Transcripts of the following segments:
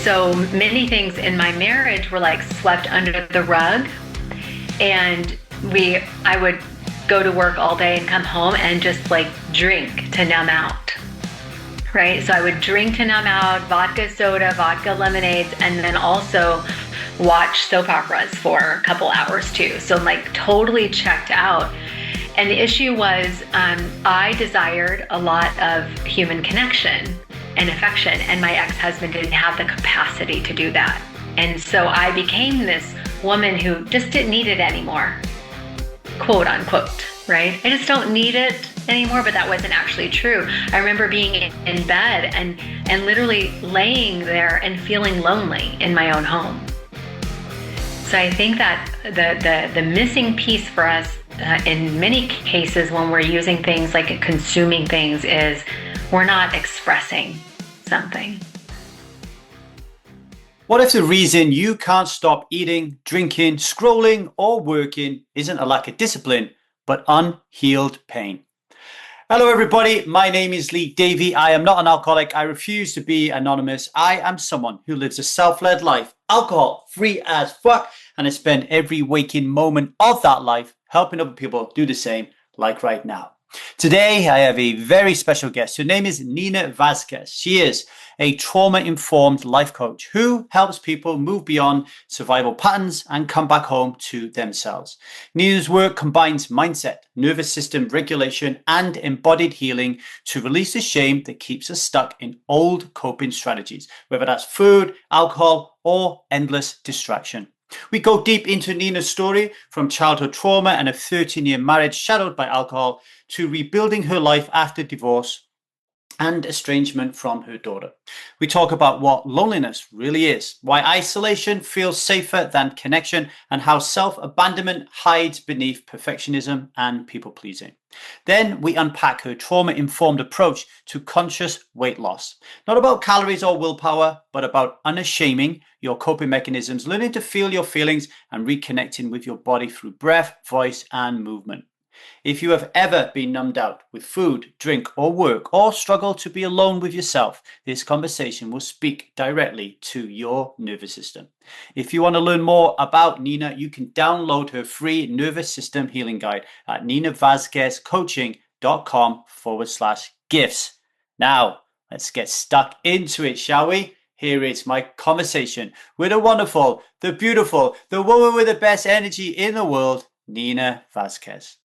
so many things in my marriage were like swept under the rug. And I would go to work all day and come home and just like drink to numb out. Right? So I would drink to numb out, vodka soda, vodka lemonades, and then also watch soap operas for a couple hours too. So I'm like totally checked out. And the issue was I desired a lot of human connection and affection, and my ex-husband didn't have the capacity to do that. And so I became this woman who just didn't need it anymore, quote unquote, right? I just don't need it anymore, but that wasn't actually true. I remember being in bed and literally laying there and feeling lonely in my own home. So I think that the missing piece for us in many cases when we're using things like consuming things is we're not expressing something. What if the reason you can't stop eating, drinking, scrolling, or working isn't a lack of discipline, but unhealed pain? Hello, everybody. My name is Davy. I am not an alcoholic. I refuse to be anonymous. I am someone who lives a self-led life, alcohol-free as fuck, and I spend every waking moment of that life helping other people do the same, like right now. Today, I have a very special guest. Her name is Nina Vasquez. She is a trauma-informed life coach who helps people move beyond survival patterns and come back home to themselves. Nina's work combines mindset, nervous system regulation, and embodied healing to release the shame that keeps us stuck in old coping strategies, whether that's food, alcohol, or endless distraction. We go deep into Nina's story from childhood trauma and a 13-year marriage shadowed by alcohol to rebuilding her life after divorce and estrangement from her daughter. We talk about what loneliness really is, why isolation feels safer than connection, and how self-abandonment hides beneath perfectionism and people-pleasing. Then we unpack her trauma-informed approach to conscious weight loss. Not about calories or willpower, but about unashaming your coping mechanisms, learning to feel your feelings, and reconnecting with your body through breath, voice, and movement. If you have ever been numbed out with food, drink, or work, or struggle to be alone with yourself, this conversation will speak directly to your nervous system. If you want to learn more about Nina, you can download her free nervous system healing guide at ninavasquezcoaching.com/gifts. Now, let's get stuck into it, shall we? Here is my conversation with the wonderful, the beautiful, the woman with the best energy in the world, Nina Vasquez.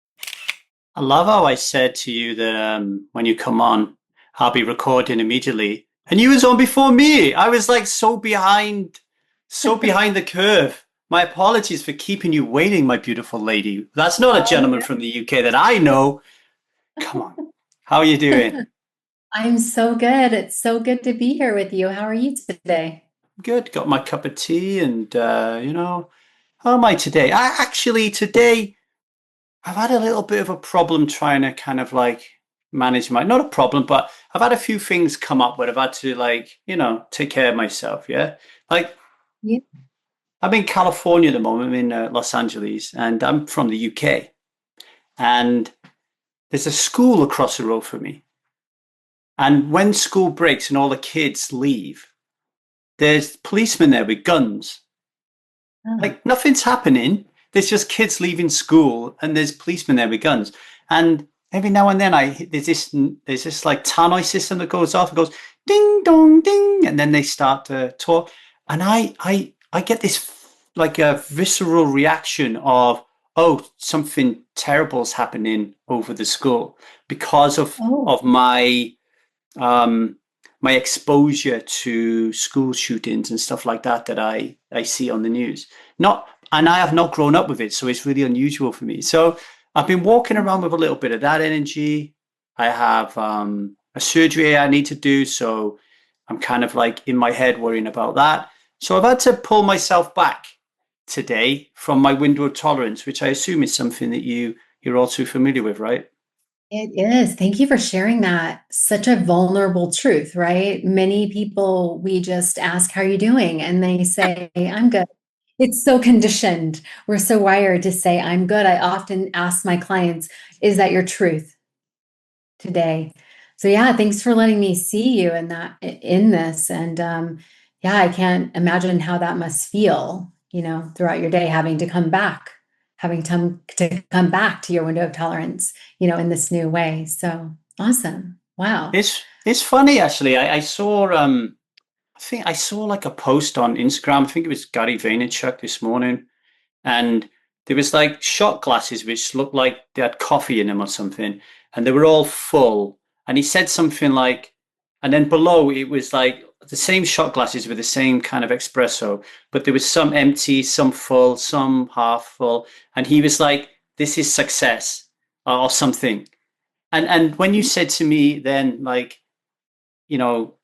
I love how I said to you that when you come on, I'll be recording immediately. And you was on before me. I was like so behind the curve. My apologies for keeping you waiting, my beautiful lady. That's not a gentleman from the UK that I know. Come on. How are you doing? I'm so good. It's so good to be here with you. How are you today? Good. Got my cup of tea and, how am I today? Today, I've had a little bit of a problem trying to kind of like manage not a problem, but I've had a few things come up where I've had to take care of myself. Yeah. Yeah. I'm in California at the moment. I'm in Los Angeles and I'm from the UK, and there's a school across the road from me. And when school breaks and all the kids leave, there's policemen there with guns. Oh. Like nothing's happening. There's just kids leaving school and there's policemen there with guns. And every now and then there's this like tannoy system that goes off. It goes ding dong ding, and then they start to talk. And I get this like a visceral reaction of, oh, something terrible's happening over the school because of my my exposure to school shootings and stuff like that I see on the news. And I have not grown up with it, so it's really unusual for me. So I've been walking around with a little bit of that energy. I have a surgery I need to do, so I'm kind of like in my head worrying about that. So I've had to pull myself back today from my window of tolerance, which I assume is something that you're all too familiar with, right? It is. Thank you for sharing that. Such a vulnerable truth, right? Many people, we just ask, how are you doing? And they say, I'm good. It's so conditioned. We're so wired to say, I'm good. I often ask my clients, is that your truth today? So yeah, thanks for letting me see you in this. And yeah, I can't imagine how that must feel, throughout your day, having to come back to your window of tolerance, in this new way. So awesome. Wow. It's funny actually. I think I saw like a post on Instagram. I think it was Gary Vaynerchuk this morning, and there was like shot glasses which looked like they had coffee in them or something, and they were all full. And he said something like, and then below it was like the same shot glasses with the same kind of espresso, but there was some empty, some full, some half full, and he was like, "This is success," or something. And when you said to me then, like, you know,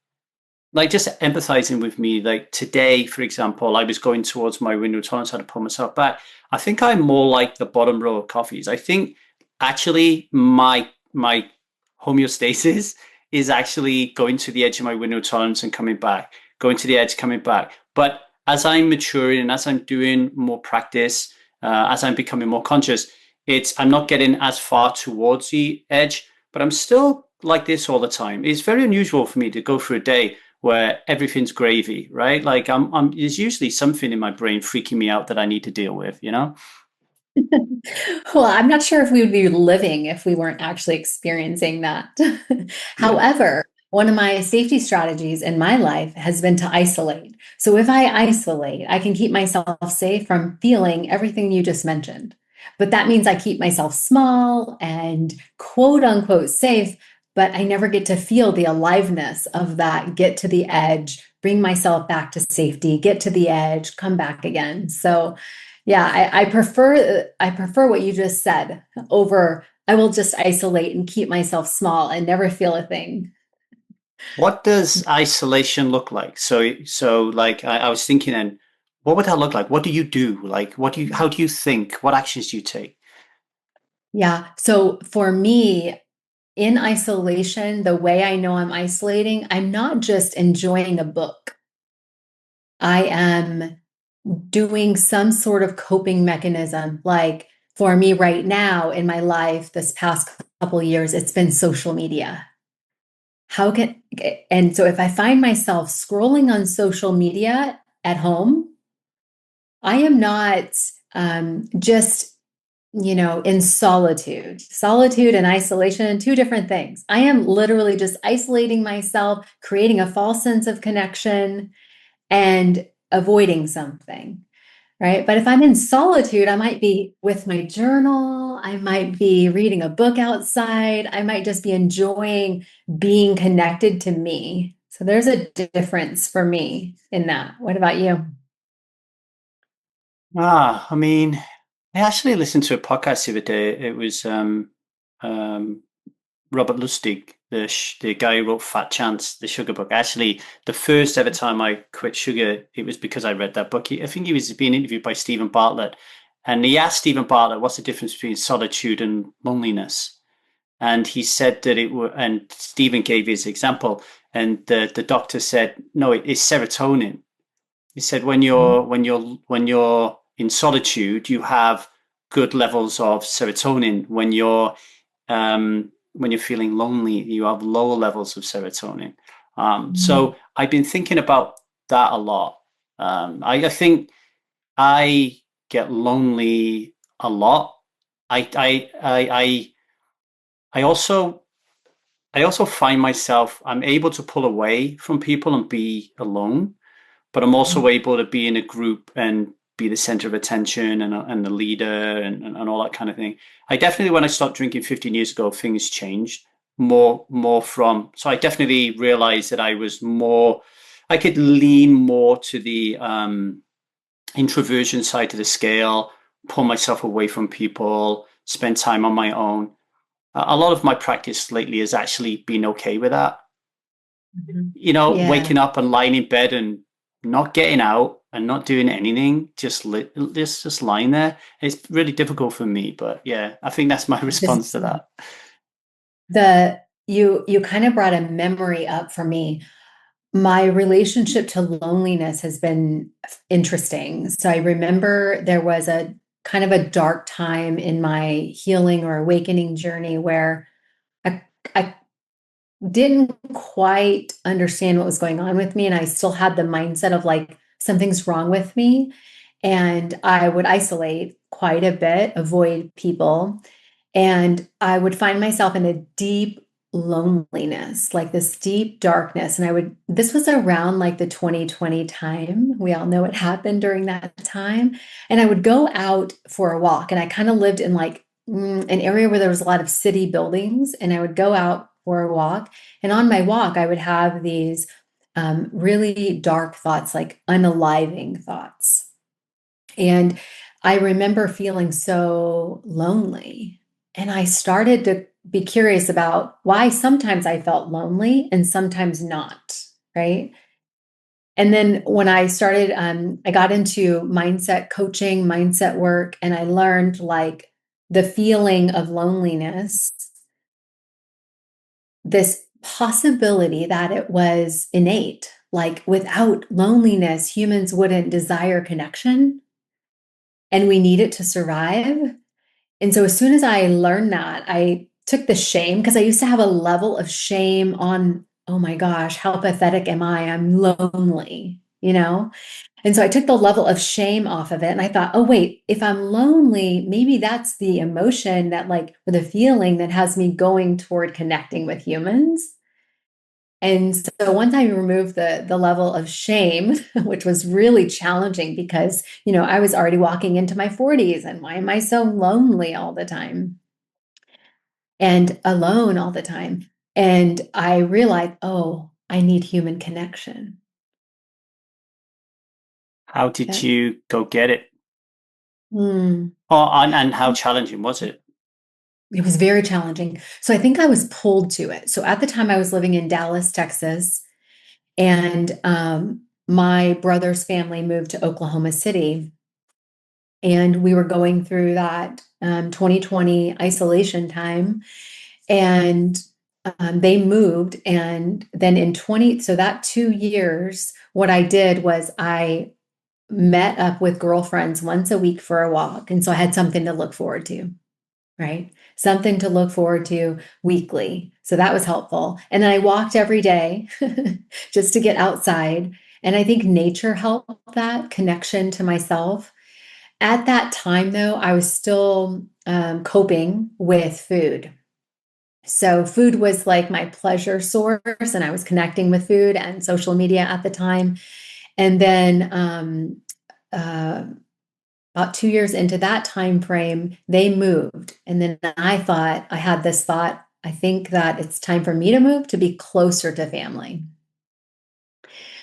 like just empathizing with me, like today, for example, I was going towards my window tolerance, I had to pull myself back. I think I'm more like the bottom row of coffees. I think actually my homeostasis is actually going to the edge of my window tolerance and coming back, going to the edge, coming back. But as I'm maturing and as I'm doing more practice, as I'm becoming more conscious, I'm not getting as far towards the edge, but I'm still like this all the time. It's very unusual for me to go through a day where everything's gravy, right? Like there's usually something in my brain freaking me out that I need to deal with, you know? Well, I'm not sure if we would be living if we weren't actually experiencing that. Yeah. However, one of my safety strategies in my life has been to isolate. So if I isolate, I can keep myself safe from feeling everything you just mentioned. But that means I keep myself small and quote unquote safe, but I never get to feel the aliveness of that get to the edge, bring myself back to safety, get to the edge, come back again. So yeah, I prefer what you just said over I will just isolate and keep myself small and never feel a thing. What does isolation look like? So like I was thinking, and what would that look like? What do you do? Like, how do you think? What actions do you take? Yeah. So for me, in isolation, the way I know I'm isolating, I'm not just enjoying a book. I am doing some sort of coping mechanism. Like for me right now in my life, this past couple of years, it's been social media. How can, and so if I find myself scrolling on social media at home, I am not just, in solitude. Solitude and isolation, two different things. I am literally just isolating myself, creating a false sense of connection and avoiding something. Right. But if I'm in solitude, I might be with my journal. I might be reading a book outside. I might just be enjoying being connected to me. So there's a difference for me in that. What about you? I mean, I actually listened to a podcast the other day. It was um, Robert Lustig, the guy who wrote Fat Chance, the sugar book. Actually, the first ever time I quit sugar, it was because I read that book. I think he was being interviewed by Stephen Bartlett, and he asked Stephen Bartlett, "What's the difference between solitude and loneliness?" And he said that it were, and Stephen gave his example, and the doctor said, "No, it's serotonin." He said when you're in solitude, you have good levels of serotonin. When you're feeling lonely, you have lower levels of serotonin. So I've been thinking about that a lot. I think I get lonely a lot. I I I I I also I also find myself I'm able to pull away from people and be alone, but I'm also able to be in a group and be the center of attention and the leader and all that kind of thing. I definitely, when I stopped drinking 15 years ago, things changed more from, so I definitely realized that I could lean more to the introversion side of the scale, pull myself away from people, spend time on my own. A lot of my practice lately has actually been okay with that, Mhm. Yeah. waking up and lying in bed and not getting out and not doing anything, just lying there. It's really difficult for me, but yeah, I think that's my This, response to that. you kind of brought a memory up for me. My relationship to loneliness has been interesting. So I remember there was a kind of a dark time in my healing or awakening journey where I didn't quite understand what was going on with me. And I still had the mindset of like, something's wrong with me. And I would isolate quite a bit, avoid people. And I would find myself in a deep loneliness, like this deep darkness. And this was around like the 2020 time. We all know what happened during that time. And I would go out for a walk, and I kind of lived in like an area where there was a lot of city buildings. And I would go out for a walk. And on my walk, I would have these really dark thoughts, like unaliving thoughts. And I remember feeling so lonely. And I started to be curious about why sometimes I felt lonely and sometimes not, right? And then when I started, I got into mindset coaching, mindset work, and I learned like the feeling of loneliness, this possibility that it was innate. Like without loneliness, humans wouldn't desire connection, and we need it to survive. And so as soon as I learned that, I took the shame, because I used to have a level of shame on, oh my gosh, how pathetic am I? I'm lonely, you know? And so I took the level of shame off of it. And I thought, oh, wait, if I'm lonely, maybe that's the emotion that, like, or the feeling that has me going toward connecting with humans. And so once I removed the level of shame, which was really challenging because, I was already walking into my 40s, and why am I so lonely all the time and alone all the time? And I realized, oh, I need human connection. How did Yeah. you go get it? Hmm. Oh, and how challenging was it? It was very challenging. So I think I was pulled to it. So at the time I was living in Dallas, Texas, and my brother's family moved to Oklahoma City. And we were going through that 2020 isolation time. And they moved. And then so that 2 years, what I did was I met up with girlfriends once a week for a walk. And so I had something to look forward to, right? Something to look forward to weekly. So that was helpful. And then I walked every day just to get outside. And I think nature helped, that connection to myself. At that time, though, I was still coping with food. So food was like my pleasure source, and I was connecting with food and social media at the time. And then uh, about 2 years into that time frame, they moved. And then I had this thought, I think that it's time for me to move to be closer to family.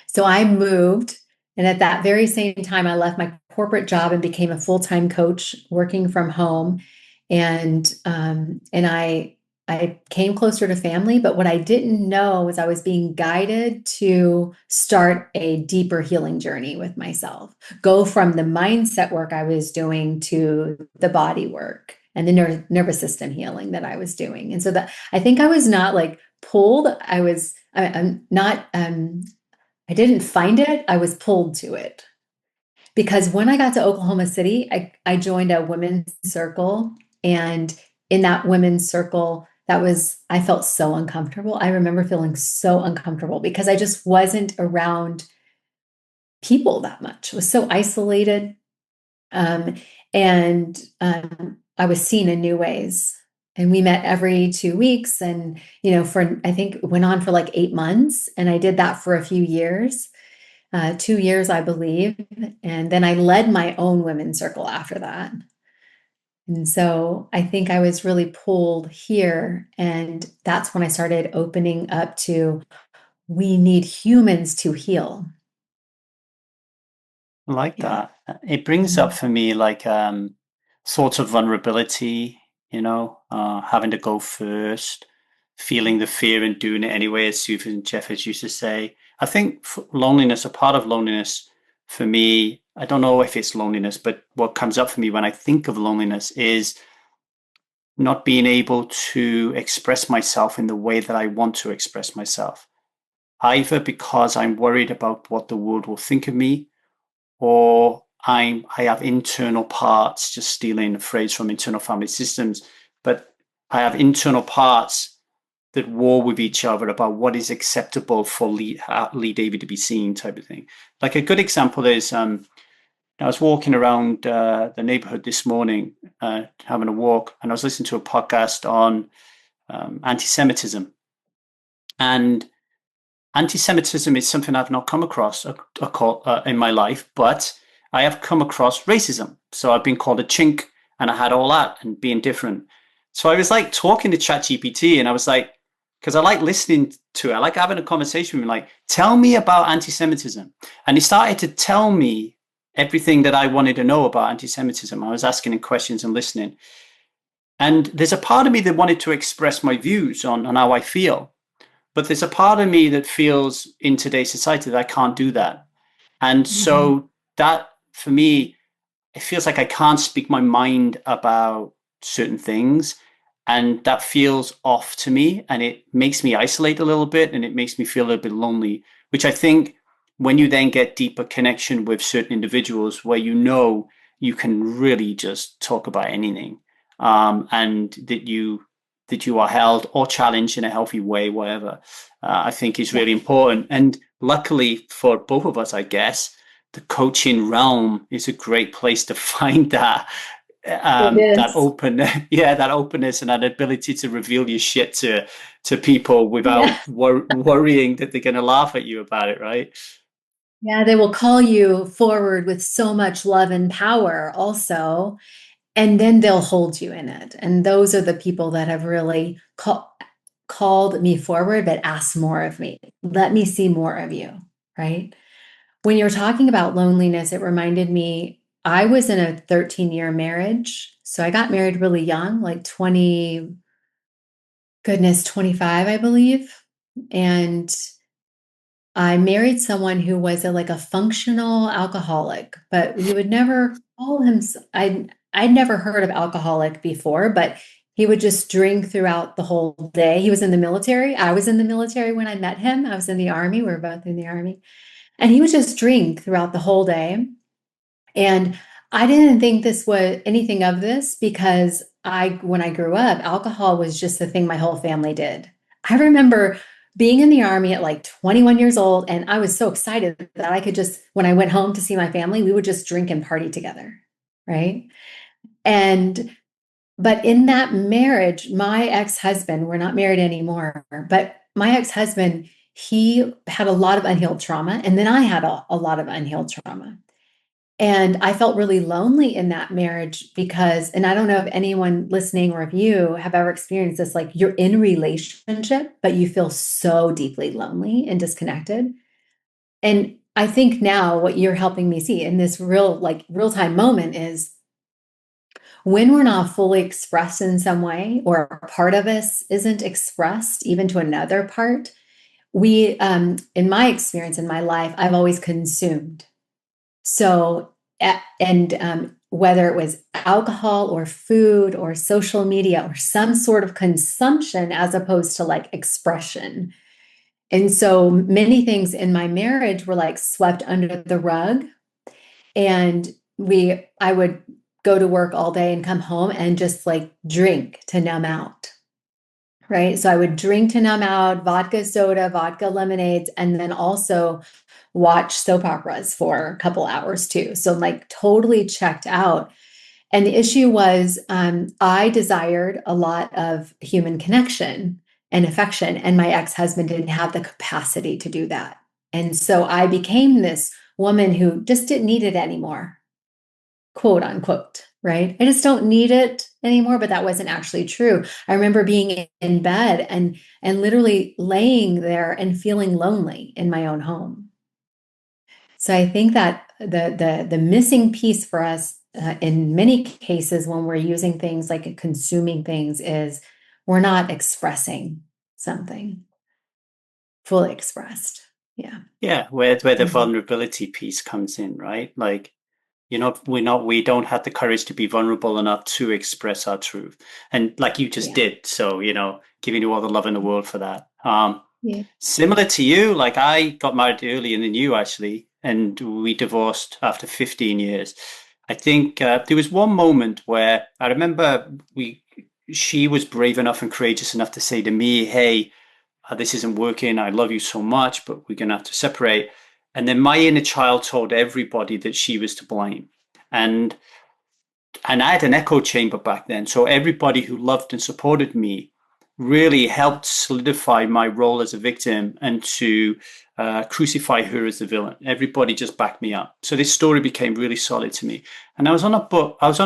So I moved, and at that very same time, I left my corporate job and became a full-time coach working from home. And I came closer to family, but what I didn't know was I was being guided to start a deeper healing journey with myself, go from the mindset work I was doing to the body work and the nervous system healing that I was doing. And so that I think I was not like pulled. I'm not I didn't find it, I was pulled to it. Because when I got to Oklahoma City, I joined a women's circle. And in that women's circle, I felt so uncomfortable. I remember feeling so uncomfortable because I just wasn't around people that much. I was so isolated. Um, and I was seen in new ways. And we met every 2 weeks. And, I think it went on for like 8 months. And I did that for a few years. 2 years, I believe. And then I led my own women's circle after that. And so I think I was really pulled here. And that's when I started opening up to, we need humans to heal. I like Yeah. that. It brings up for me like sorts of vulnerability, having to go first, feeling the fear and doing it anyway, as Susan Jeffers used to say. I think loneliness, a part of loneliness for me, I don't know if it's loneliness, but what comes up for me when I think of loneliness is not being able to express myself in the way that I want to express myself, either because I'm worried about what the world will think of me, or I have internal parts, just stealing a phrase from internal family systems, but I have internal parts that war with each other about what is acceptable for Lee Davy to be seen, type of thing. Like a good example is I was walking around the neighborhood this morning, having a walk, and I was listening to a podcast on anti-Semitism. And anti-Semitism is something I've not come across in my life, but I have come across racism. So I've been called a chink, and I had all that and being different. So I was like talking to ChatGPT, and I was like, because I like listening to it, I like having a conversation with him, like, tell me about anti-Semitism. And he started to tell me everything that I wanted to know about anti-Semitism. I was asking him questions and listening. And there's a part of me that wanted to express my views on how I feel. But there's a part of me that feels in today's society that I can't do that. And so that, for me, it feels like I can't speak my mind about certain things. And that feels off to me. And it makes me isolate a little bit, and it makes me feel a little bit lonely, which I think when you then get deeper connection with certain individuals where you can really just talk about anything, and that you are held or challenged in a healthy way, whatever, I think is really important. And luckily for both of us, I guess, the coaching realm is a great place to find that that that openness and that ability to reveal your shit to people without worrying that they're going to laugh at you about it, right? Yeah, they will call you forward with so much love and power also, and then they'll hold you in it. And those are the people that have really called me forward, but asked more of me. Let me see more of you, right? When you're talking about loneliness, it reminded me, I was in a 13-year marriage. So I got married really young, like 25, I believe. And I married someone who was like a functional alcoholic, but you would never call him. I'd never heard of alcoholic before, but he would just drink throughout the whole day. He was in the military. I was in the military when I met him. I was in the army. We were both in the army. And he would just drink throughout the whole day. And I didn't think this was anything of this because when I grew up, alcohol was just the thing my whole family did. I remember being in the army at like 21 years old, and I was so excited that I could just, when I went home to see my family, we would just drink and party together, right? But in that marriage, my ex-husband, we're not married anymore, but my ex-husband, he had a lot of unhealed trauma, and then I had a lot of unhealed trauma. And I felt really lonely in that marriage because, and I don't know if anyone listening or if you have ever experienced this, like you're in a relationship, but you feel so deeply lonely and disconnected. And I think now what you're helping me see in this real-time moment is when we're not fully expressed in some way, or a part of us isn't expressed even to another part, we, in my experience in my life, I've always consumed. So, whether it was alcohol or food or social media or some sort of consumption as opposed to like expression. And so many things in my marriage were like swept under the rug. And I would go to work all day and come home and just like drink to numb out. Right. So I would drink to numb out, vodka soda, vodka lemonades, and then also watch soap operas for a couple hours too. So like totally checked out. And the issue was I desired a lot of human connection and affection, and my ex-husband didn't have the capacity to do that. And so I became this woman who just didn't need it anymore, quote unquote, right? I just don't need it anymore, but that wasn't actually true. I remember being in bed and literally laying there and feeling lonely in my own home. So I think that the missing piece for us in many cases when we're using things like consuming things is we're not expressing something fully expressed. Yeah. Yeah, where the vulnerability piece comes in, right? Like, we don't have the courage to be vulnerable enough to express our truth. And like you just did. So, giving you all the love in the world for that. Similar to you, like I got married earlier than you actually, and we divorced after 15 years. I think there was one moment where I remember we she was brave enough and courageous enough to say to me, hey, this isn't working. I love you so much, but we're going to have to separate. And then my inner child told everybody that she was to blame. And I had an echo chamber back then. So everybody who loved and supported me really helped solidify my role as a victim and to crucify her as the villain. Everybody just backed me up. So this story became really solid to me. And I was on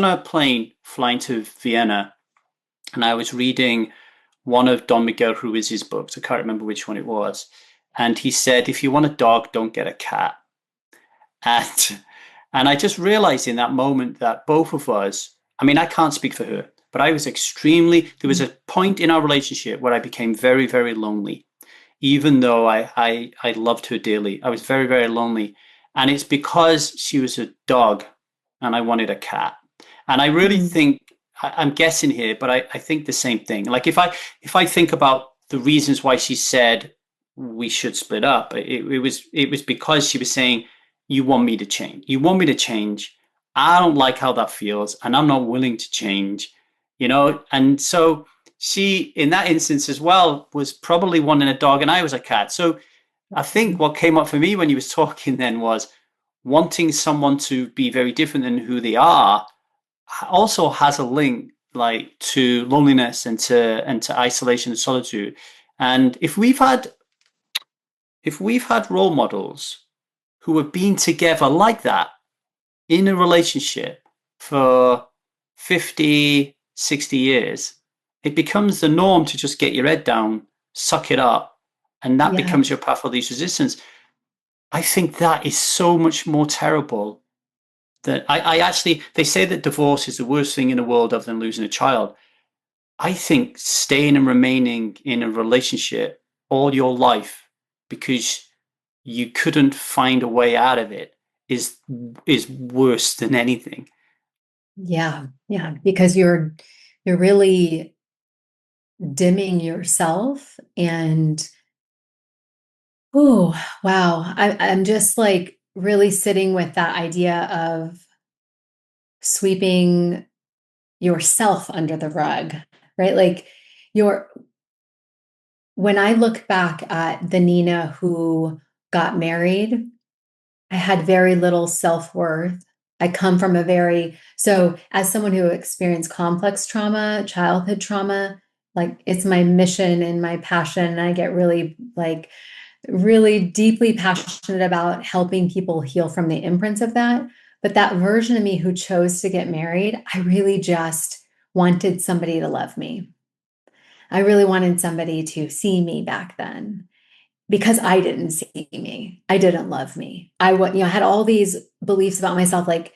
a plane flying to Vienna, and I was reading one of Don Miguel Ruiz's books. I can't remember which one it was. And he said, if you want a dog, don't get a cat. And and I just realized in that moment that both of us, I mean, I can't speak for her, but I was there was a point in our relationship where I became very, very lonely, even though I loved her dearly. I was very, very lonely. And it's because she was a dog and I wanted a cat. And I really think, I'm guessing here, but I think the same thing. Like if I think about the reasons why she said we should split up, it was because she was saying, you want me to change. You want me to change. I don't like how that feels, and I'm not willing to change, you know? And so she, in that instance as well, was probably wanting a dog, and I was a cat. So I think what came up for me when you was talking then was wanting someone to be very different than who they are also has a link like to loneliness and to isolation and solitude. And if we've had role models who have been together like that in a relationship for 50, 60 years, it becomes the norm to just get your head down, suck it up, and that becomes your path of least resistance. I think that is so much more terrible that I actually, they say that divorce is the worst thing in the world other than losing a child. I think staying and remaining in a relationship all your life because you couldn't find a way out of it is worse than anything. Yeah, because you're really dimming yourself and oh, wow. I'm just like really sitting with that idea of sweeping yourself under the rug, right? Like when I look back at the Nina who got married, I had very little self-worth. I come from so as someone who experienced complex trauma, childhood trauma, like it's my mission and my passion. And I get really deeply passionate about helping people heal from the imprints of that. But that version of me who chose to get married, I really just wanted somebody to love me. I really wanted somebody to see me back then because I didn't see me. I didn't love me. I had all these beliefs about myself. Like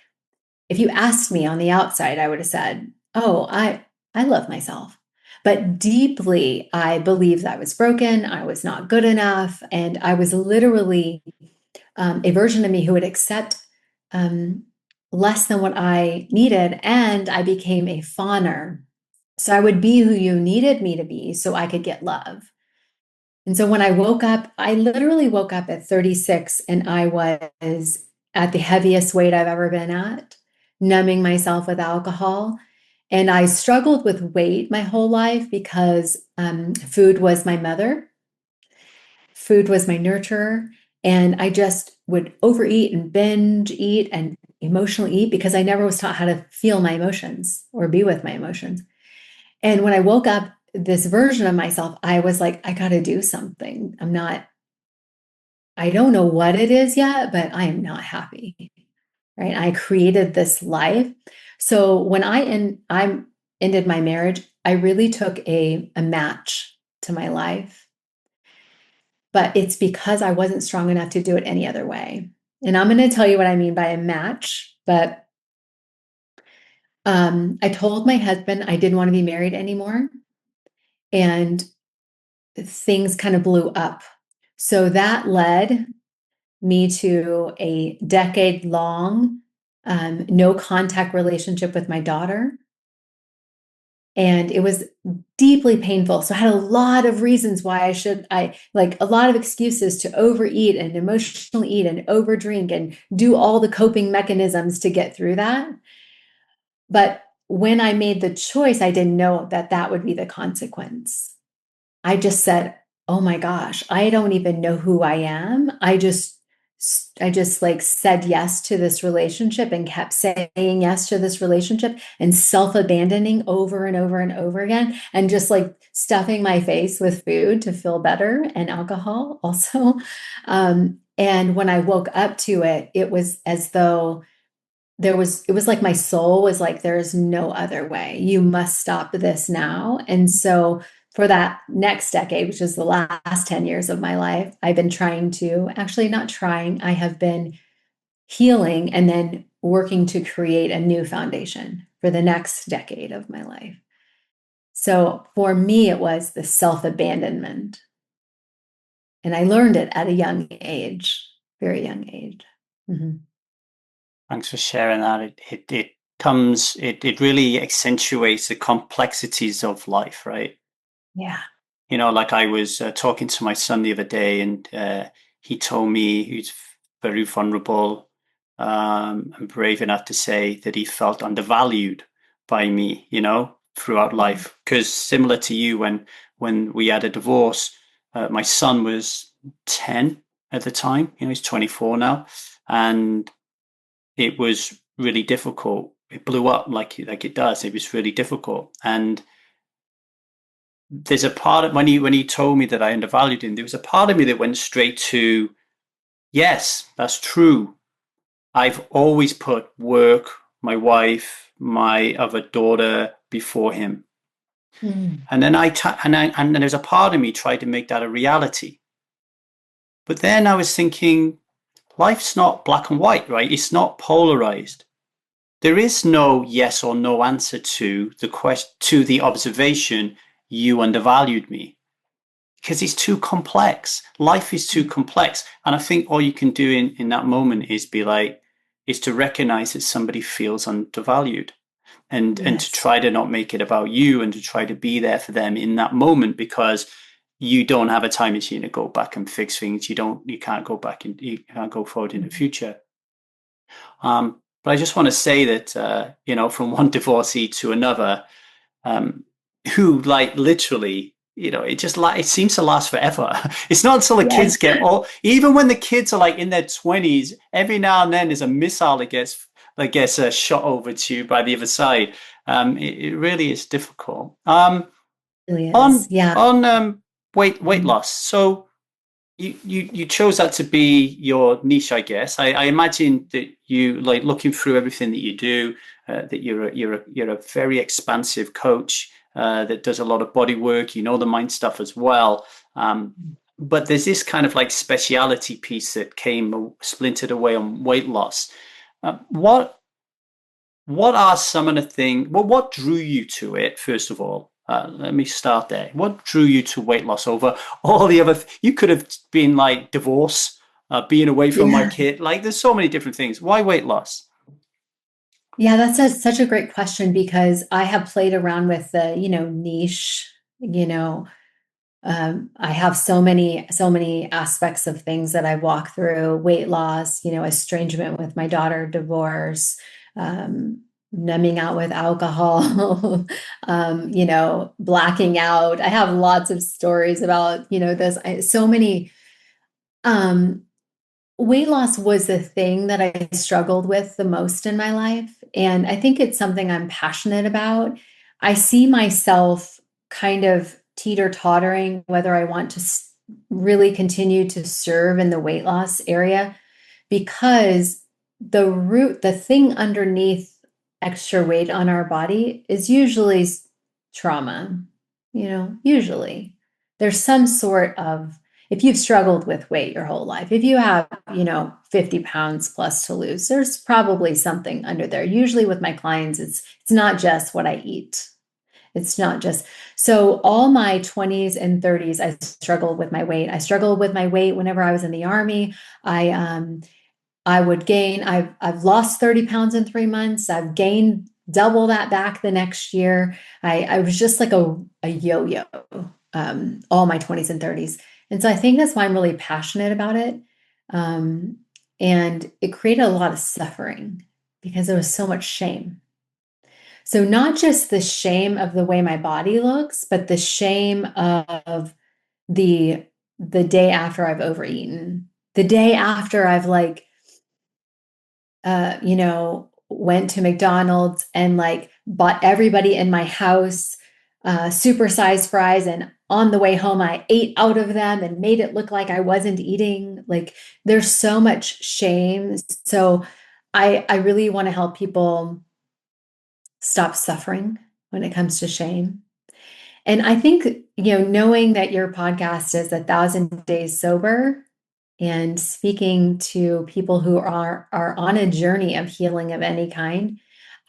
if you asked me on the outside, I would have said, oh, I love myself. But deeply, I believed I was broken. I was not good enough. And I was literally a version of me who would accept less than what I needed. And I became a fawner. So I would be who you needed me to be so I could get love. And so when I woke up, I literally woke up at 36 and I was at the heaviest weight I've ever been at, numbing myself with alcohol. And I struggled with weight my whole life because food was my mother, food was my nurturer. And I just would overeat and binge eat and emotionally eat because I never was taught how to feel my emotions or be with my emotions. And when I woke up, this version of myself, I was like, I got to do something. I don't know what it is yet, but I am not happy. Right. I created this life. So when I ended my marriage, I really took a match to my life. But it's because I wasn't strong enough to do it any other way. And I'm going to tell you what I mean by a match. But I told my husband I didn't want to be married anymore. And things kind of blew up. So that led me to a decade-long no contact relationship with my daughter. And it was deeply painful. So I had a lot of reasons why I like a lot of excuses to overeat and emotionally eat and overdrink and do all the coping mechanisms to get through that. But when I made the choice, I didn't know that that would be the consequence. I just said, "Oh my gosh, I don't even know who I am." I just like said yes to this relationship and kept saying yes to this relationship and self-abandoning over and over and over again, and just like stuffing my face with food to feel better, and alcohol also. And when I woke up to it, it was as though it was like my soul was like, there's no other way. You must stop this now. And so for that next decade, which is the last 10 years of my life, I've been trying to, actually not trying, I have been healing and then working to create a new foundation for the next decade of my life. So for me, it was the self-abandonment. And I learned it at a young age, very young age. Mm-hmm. Thanks for sharing that. It really accentuates the complexities of life, right? Yeah. You know, like I was talking to my son the other day, and he told me he's very vulnerable and brave enough to say that he felt undervalued by me, you know, throughout life. Because similar to you, when we had a divorce, my son was 10 at the time. You know, he's 24 now, and it was really difficult. It blew up like it does. It was really difficult, and there's a part of when he told me that I undervalued him, there was a part of me that went straight to, yes, that's true. I've always put work, my wife, my other daughter before him. Mm. And then and there's a part of me tried to make that a reality. But then I was thinking, life's not black and white, right? It's not polarized. There is no yes or no answer to the observation, you undervalued me, because it's too complex. Life is too complex. And I think all you can do in that moment is to recognize that somebody feels undervalued, and to Yes. try to not make it about you, and to try to be there for them in that moment, because you don't have a time machine to go back and fix things. You can't go back and you can't go forward in the future. But I just want to say that, you know, from one divorcee to another, who like literally, you know, it seems to last forever. It's not until the kids Yes. get old, even when the kids are like in their 20s, every now and then there's a missile that gets shot over to you by the other side. It really is difficult. It really is. On Yeah. weight loss. So you chose that to be your niche, I guess. I imagine that you like looking through everything that you do, that you're a very expansive coach that does a lot of body work. You know the mind stuff as well. But there's this kind of like speciality piece that came splintered away on weight loss. What are some of the things? Well, what drew you to it, first of all? Let me start there. What drew you to weight loss over all the other? You could have been like divorce, being away from my Yeah. kid. Like, there's so many different things. Why weight loss? Yeah, that's such a great question because I have played around with the, niche, I have so many aspects of things that I walk through, weight loss, estrangement with my daughter, divorce, numbing out with alcohol, blacking out. I have lots of stories about, so many, um, weight loss was the thing that I struggled with the most in my life. And I think it's something I'm passionate about. I see myself kind of teeter-tottering whether I want to really continue to serve in the weight loss area because the thing underneath extra weight on our body is usually trauma, usually. There's some sort of, if you've struggled with weight your whole life, if you have, 50 pounds plus to lose, there's probably something under there. Usually with my clients, it's not just what I eat. It's not just so all my 20s and 30s, I struggled with my weight. I struggled with my weight whenever I was in the army. I would gain, I've lost 30 pounds in 3 months. I've gained double that back the next year. I was just like a yo-yo, all my 20s and 30s. And so I think that's why I'm really passionate about it. And it created a lot of suffering because there was so much shame. So not just the shame of the way my body looks, but the shame of the day after I've overeaten, the day after I've like, went to McDonald's and like bought everybody in my house supersized fries, and on the way home I ate out of them and made it look like I wasn't eating. Like there's so much shame. So I really want to help people stop suffering when it comes to shame. And I think, knowing that your podcast is 1,000 Days Sober and speaking to people who are on a journey of healing of any kind,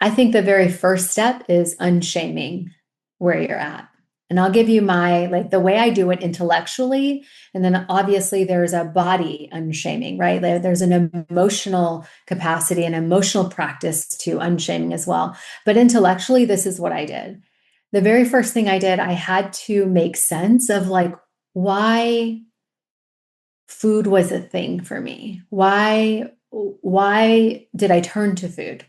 I think the very first step is unshaming where you're at. And I'll give you the way I do it intellectually. And then obviously there's a body unshaming, right? There's an emotional capacity and emotional practice to unshaming as well. But intellectually, this is what I did. The very first thing I did, I had to make sense of like why food was a thing for me. Why did I turn to food?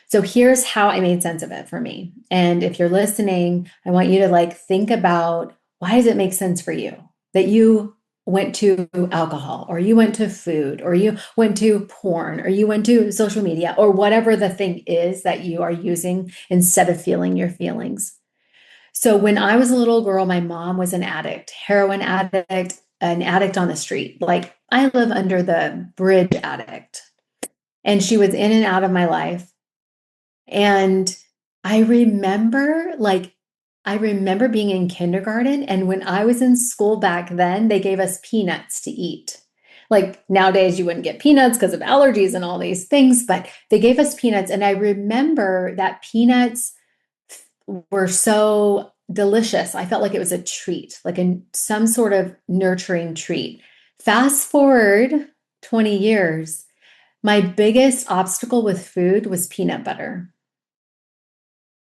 So here's how I made sense of it for me. And if you're listening, I want you to like think about, why does it make sense for you that you went to alcohol, or you went to food, or you went to porn, or you went to social media, or whatever the thing is that you are using instead of feeling your feelings. So when I was a little girl, my mom was an addict, heroin addict, an addict on the street. Like I live under the bridge addict. And she was in and out of my life. And I remember being in kindergarten, and when I was in school back then, they gave us peanuts to eat. Like nowadays you wouldn't get peanuts because of allergies and all these things, but they gave us peanuts. And I remember that peanuts were so delicious. I felt like it was a treat, like some sort of nurturing treat. Fast forward 20 years, my biggest obstacle with food was peanut butter.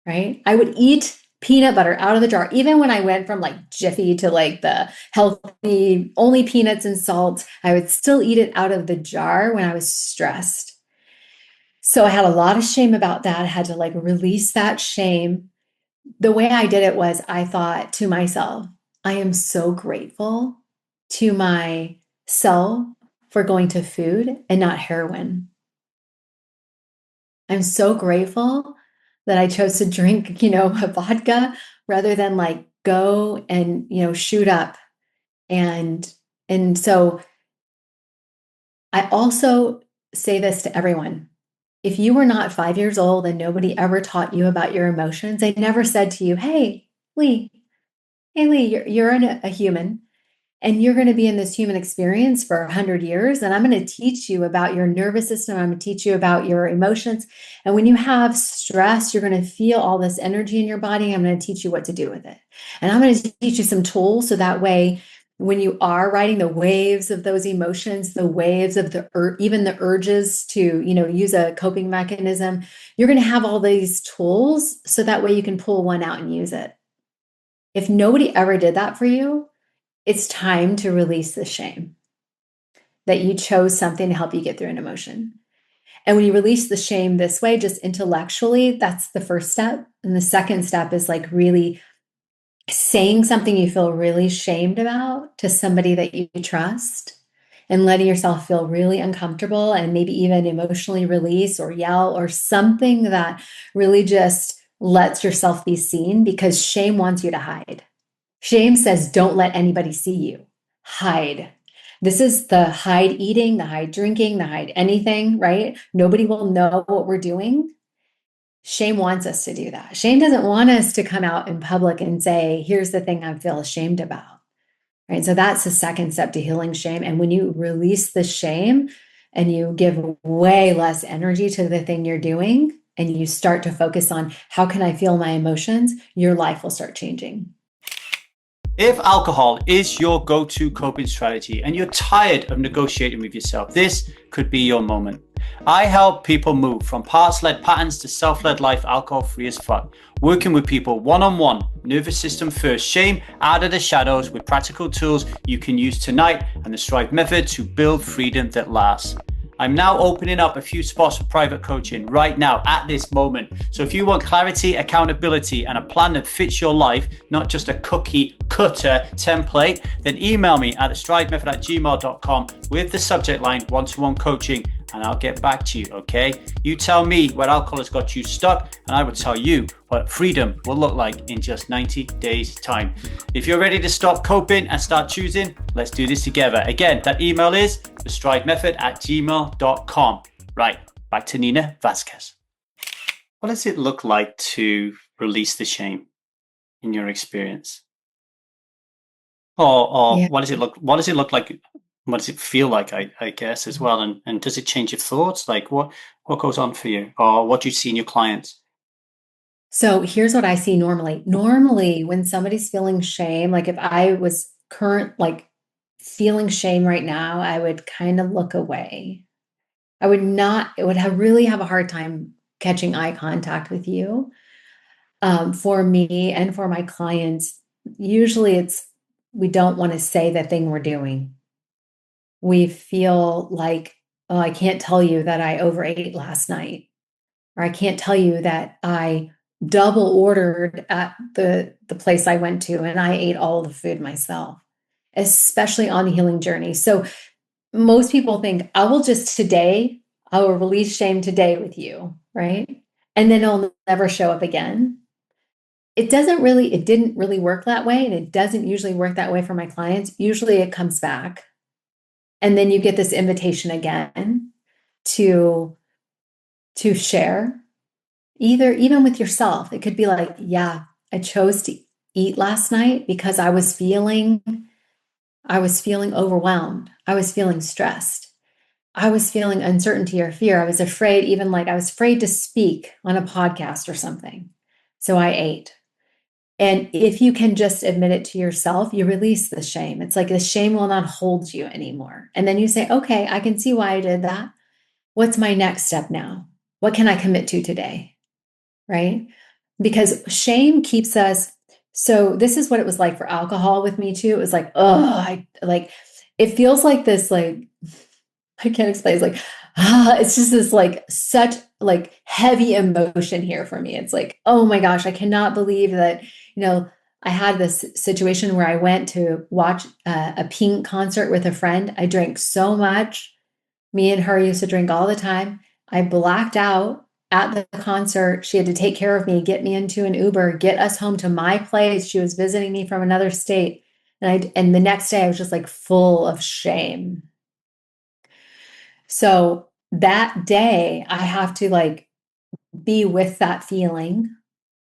Right? I would eat peanut butter out of the jar, even when I went from like Jiffy to like the healthy, only peanuts and salt. I would still eat it out of the jar when I was stressed. So I had a lot of shame about that. I had to like release that shame. The way I did it was I thought to myself, I am so grateful to myself for going to food and not heroin. I'm so grateful that I chose to drink, a vodka rather than like go and, shoot up. And so I also say this to everyone. If you were not 5 years old and nobody ever taught you about your emotions, they never said to you, hey, Lee, you're a human. And you're going to be in this human experience for 100 years. And I'm going to teach you about your nervous system. I'm going to teach you about your emotions. And when you have stress, you're going to feel all this energy in your body. I'm going to teach you what to do with it. And I'm going to teach you some tools so that way, when you are riding the waves of those emotions, the waves of even the urges to, use a coping mechanism, you're going to have all these tools so that way you can pull one out and use it. If nobody ever did that for you, it's time to release the shame that you chose something to help you get through an emotion. And when you release the shame this way, just intellectually, that's the first step. And the second step is like really saying something you feel really shamed about to somebody that you trust, and letting yourself feel really uncomfortable and maybe even emotionally release or yell or something that really just lets yourself be seen, because shame wants you to hide. Shame says, don't let anybody see you. Hide. This is the hide eating, the hide drinking, the hide anything, right? Nobody will know what we're doing. Shame wants us to do that. Shame doesn't want us to come out in public and say, here's the thing I feel ashamed about, right? So that's the second step to healing shame. And when you release the shame and you give way less energy to the thing you're doing, and you start to focus on how can I feel my emotions, your life will start changing. If alcohol is your go-to coping strategy and you're tired of negotiating with yourself, this could be your moment. I help people move from parts-led patterns to self-led life alcohol-free as fuck, working with people one-on-one, nervous system first, shame out of the shadows with practical tools you can use tonight and the Strive method to build freedom that lasts. I'm now opening up a few spots for private coaching right now at this moment. So if you want clarity, accountability, and a plan that fits your life, not just a cookie cutter template, then email me at thestridemethod@gmail.com with the subject line one-to-one coaching, and I'll get back to you, okay? You tell me where alcohol has got you stuck, and I will tell you what freedom will look like in just 90 days' time. If you're ready to stop coping and start choosing, let's do this together. Again, that email is thestridemethod@gmail.com. Right, back to Nina Vasquez. What does it look like to release the shame in your experience? Or Yeah. what does it look like? What does it feel like, I guess, as well? And does it change your thoughts? Like what goes on for you, or what do you see in your clients? So here's what I see normally. Normally, when somebody's feeling shame, like if I was feeling shame right now, I would kind of look away. I would not, it would really have a hard time catching eye contact with you. For me and for my clients, usually we don't want to say the thing we're doing. We feel like, oh, I can't tell you that I overate last night, or I can't tell you that I double ordered at the place I went to and I ate all the food myself, especially on the healing journey. So most people think, I will release shame today with you, right? And then it'll never show up again. It didn't really work that way. And it doesn't usually work that way for my clients. Usually it comes back. And then you get this invitation again to share, even with yourself. It could be like, yeah, I chose to eat last night because I was feeling overwhelmed. I was feeling stressed. I was feeling uncertainty or fear. I was afraid, I was afraid to speak on a podcast or something. So I ate. And if you can just admit it to yourself, you release the shame. It's like the shame will not hold you anymore. And then you say, okay, I can see why I did that. What's my next step now? What can I commit to today? Right? Because shame keeps us. So this is what it was like for alcohol with me too. It was like, it feels like this, like, I can't explain. It's like, it's just this such heavy emotion here for me. It's like, oh my gosh, I cannot believe that, I had this situation where I went to watch a Pink concert with a friend. I drank so much. Me and her used to drink all the time. I blacked out at the concert. She had to take care of me, get me into an Uber, get us home to my place. She was visiting me from another state. And the next day I was just like full of shame. So that day I have to be with that feeling,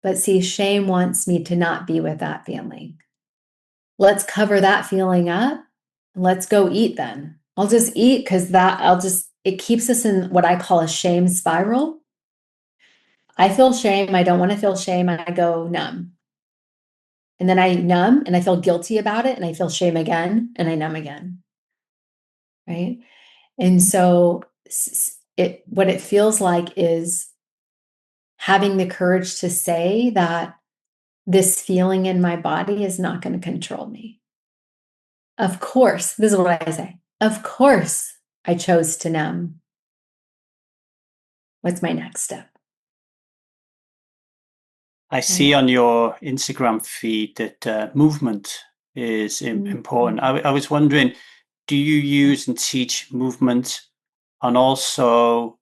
but see, shame wants me to not be with that feeling. Let's cover that feeling up. Let's go eat then. I'll just eat because it keeps us in what I call a shame spiral. I feel shame. I don't want to feel shame. I go numb. And then I numb and I feel guilty about it. And I feel shame again and I numb again. Right. And so what it feels like is having the courage to say that this feeling in my body is not going to control me. Of course, this is what I say. Of course, I chose to numb. What's my next step? I see on your Instagram feed that movement is important. I was wondering, do you use and teach movement and also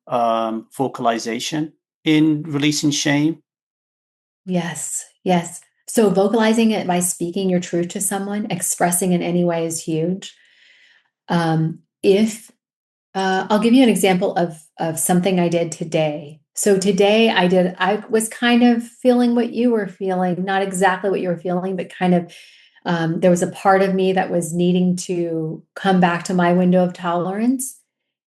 vocalization in releasing shame? Yes. So vocalizing it by speaking your truth to someone, expressing in any way is huge. If I'll give you an example of something I did today. So today I was kind of feeling what you were feeling, not exactly what you were feeling, but kind of there was a part of me that was needing to come back to my window of tolerance.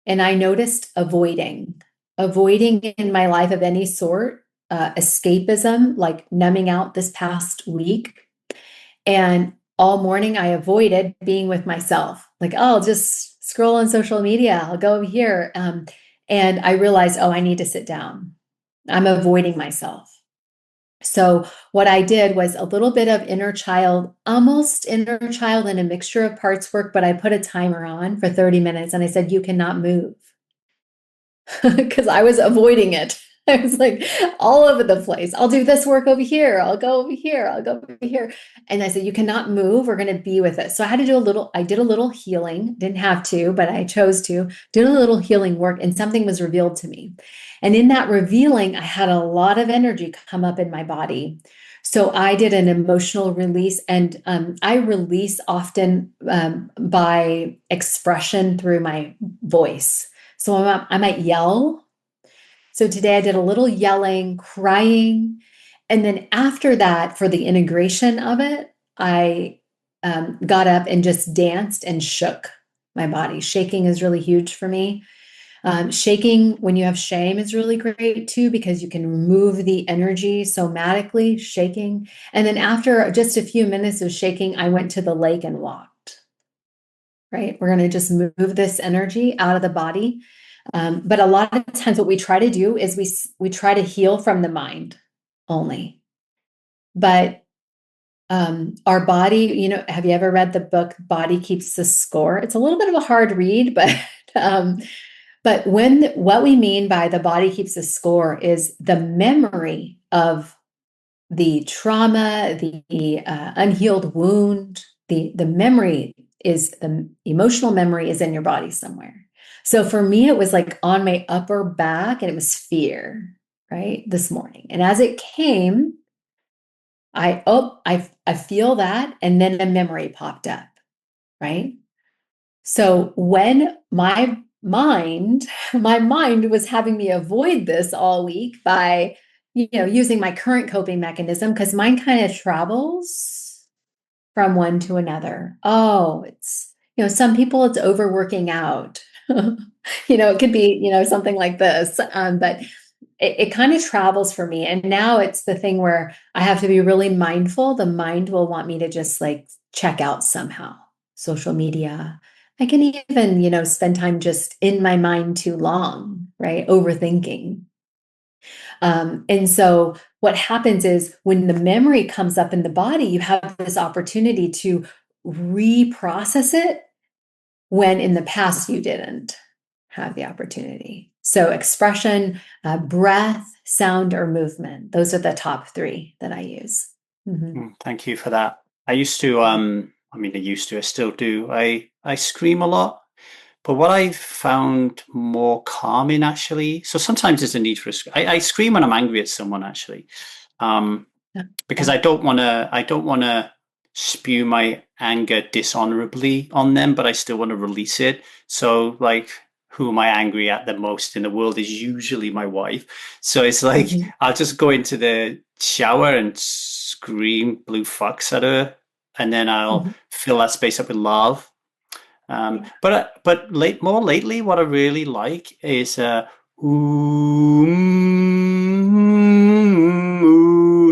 And I noticed avoiding in my life of any sort, escapism, like numbing out this past week. And all morning I avoided being with myself. Like, oh, I'll just scroll on social media. I'll go over here. And I realized, oh, I need to sit down. I'm avoiding myself. So what I did was a little bit of almost inner child and a mixture of parts work, but I put a timer on for 30 minutes and I said, you cannot move. because I was avoiding it. I was like all over the place. I'll do this work over here. I'll go over here. I'll go over here. And I said, you cannot move. We're going to be with it. So I did a little healing. Didn't have to, but I chose to. Did a little healing work, and something was revealed to me. And in that revealing, I had a lot of energy come up in my body. So I did an emotional release, and I release often by expression through my voice. So I might yell. So today I did a little yelling, crying. And then after that, for the integration of it, I got up and just danced and shook my body. Shaking is really huge for me. Shaking when you have shame is really great too, because you can remove the energy somatically, shaking. And then after just a few minutes of shaking, I went to the lake and walked, right? We're going to just move this energy out of the body. But a lot of times what we try to do is we try to heal from the mind only. But our body, have you ever read the book Body Keeps the Score? It's a little bit of a hard read, but what we mean by the body keeps the score is the memory of the trauma, the unhealed wound, the memory is the emotional memory is in your body somewhere. So for me, it was like on my upper back, and it was fear, right? This morning. And as it came, I feel that, and then a memory popped up, right? So when my mind was having me avoid this all week by, using my current coping mechanism, because mine kind of travels from one to another. Oh, it's, some people it's overworking out. It could be, something like this. But it kind of travels for me. And now it's the thing where I have to be really mindful. The mind will want me to just like check out somehow. Social media. I can even, spend time just in my mind too long, right? Overthinking. And so what happens is when the memory comes up in the body, you have this opportunity to reprocess it when in the past you didn't have the opportunity. So expression, breath, sound, or movement. Those are the top three that I use. Mm-hmm. Thank you for that. I still do. I scream a lot, but what I've found more calming actually, so sometimes there's a need for I scream when I'm angry at someone actually, because I don't want to spew my anger dishonorably on them, but I still want to release it. So like, who am I angry at the most in the world is usually my wife. So it's like, I'll just go into the shower and scream blue fucks at her, and then I'll fill that space up with love. But more lately, what I really like is ooh,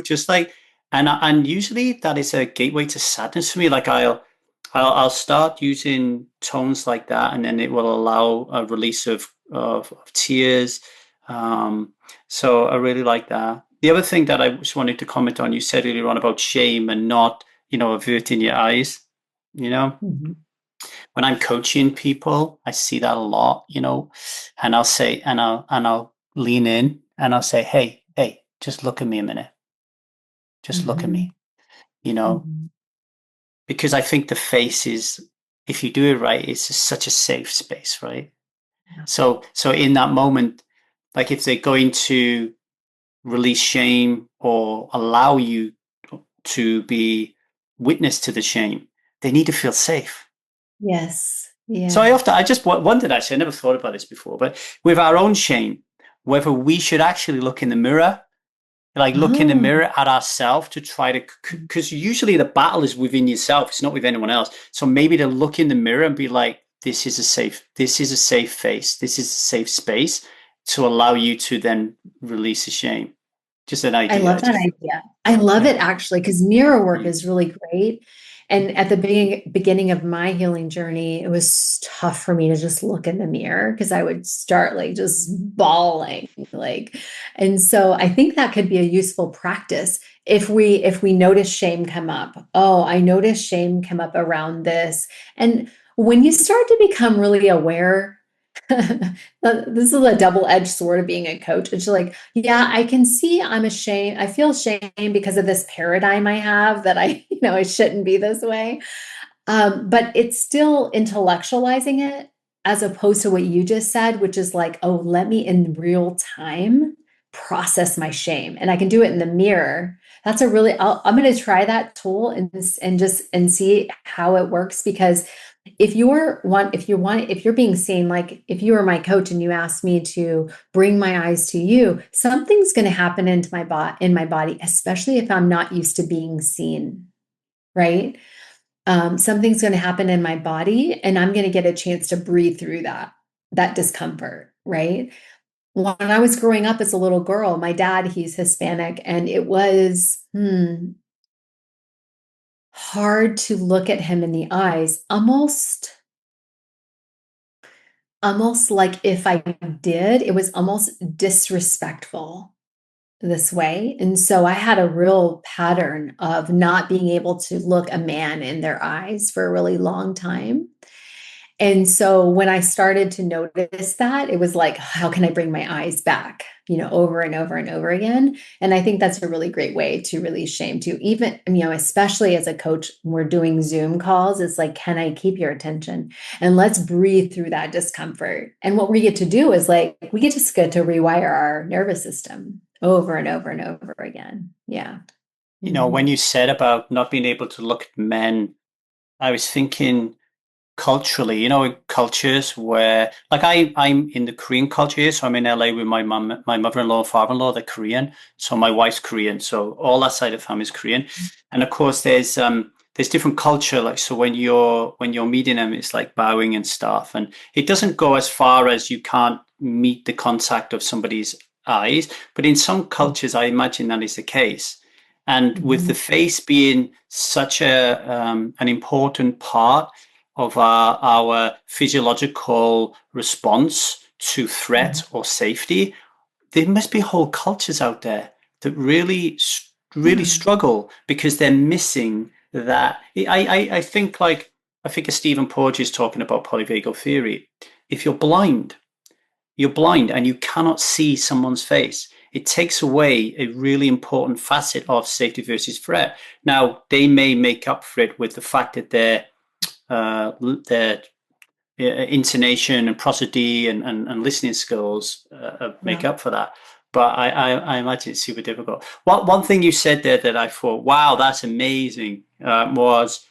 just like, and usually that is a gateway to sadness for me. Like I'll start using tones like that, and then it will allow a release of tears. So I really like that. The other thing that I just wanted to comment on, you said earlier on about shame and not, averting your eyes. When I'm coaching people, I see that a lot, and I'll say, and I'll lean in and I'll say, hey, just look at me a minute. Just look at me, because I think the face is, if you do it right, it's just such a safe space, right? Yeah. So in that moment, like if they're going to release shame or allow you to be witness to the shame, they need to feel safe. Yes. Yeah. So I just wondered, actually, I never thought about this before, but with our own shame, whether we should actually look in the mirror, like look in the mirror at ourselves to try to, because usually the battle is within yourself. It's not with anyone else. So maybe to look in the mirror and be like, this is a safe face. This is a safe space to allow you to then release the shame. Just an idea. I love that idea. I love it actually, because mirror work is really great. And at the beginning of my healing journey, it was tough for me to just look in the mirror because I would start like just bawling, and so I think that could be a useful practice if we notice shame come up. Oh, I noticed shame come up around this. And when you start to become really aware, This is a double-edged sword of being a coach. It's like, yeah, I can see I'm ashamed. I feel shame because of this paradigm I have that I, I shouldn't be this way. But it's still intellectualizing it as opposed to what you just said, which is like, oh, let me in real time process my shame. And I can do it in the mirror. That's I'm going to try that tool and see how it works, because if you're being seen, like if you were my coach and you asked me to bring my eyes to you, something's going to happen in my body, especially if I'm not used to being seen, right? Something's going to happen in my body, and I'm going to get a chance to breathe through that discomfort, right? When I was growing up as a little girl, my dad, he's Hispanic, and it was hard to look at him in the eyes, almost like if I did, it was almost disrespectful this way. And so I had a real pattern of not being able to look a man in their eyes for a really long time. And so when I started to notice that, it was like, how can I bring my eyes back, over and over and over again? And I think that's a really great way to release shame too. Even, especially as a coach, we're doing Zoom calls. It's like, can I keep your attention? And let's breathe through that discomfort. And what we get to do is we get to rewire our nervous system over and over and over again. Yeah. When you said about not being able to look at men, I was thinking culturally, in cultures where, like I'm in the Korean culture here, so I'm in LA with my mom, my mother-in-law, father-in-law, they're Korean. So my wife's Korean. So all that side of the family is Korean. And of course there's different culture. Like, so when you're meeting them, it's like bowing and stuff. And it doesn't go as far as you can't meet the contact of somebody's eyes. But in some cultures, I imagine that is the case. And with the face being such an important part of our physiological response to threat or safety, there must be whole cultures out there that really struggle because they're missing that. I think, like, I think Stephen Porges is talking about polyvagal theory. If you're blind and you cannot see someone's face. It takes away a really important facet of safety versus threat. Now, they may make up for it with the fact that their intonation and prosody and listening skills make up for that. But I imagine it's super difficult. One thing you said there that I thought, wow, that's amazing, was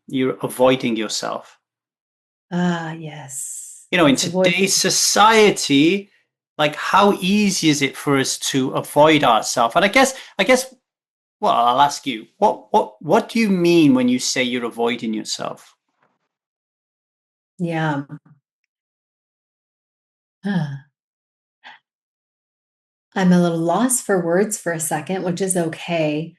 you're avoiding yourself. Ah, yes. In today's society, like, how easy is it for us to avoid ourselves? And I guess, well, I'll ask you, what do you mean when you say you're avoiding yourself? Yeah. I'm a little lost for words for a second, which is okay.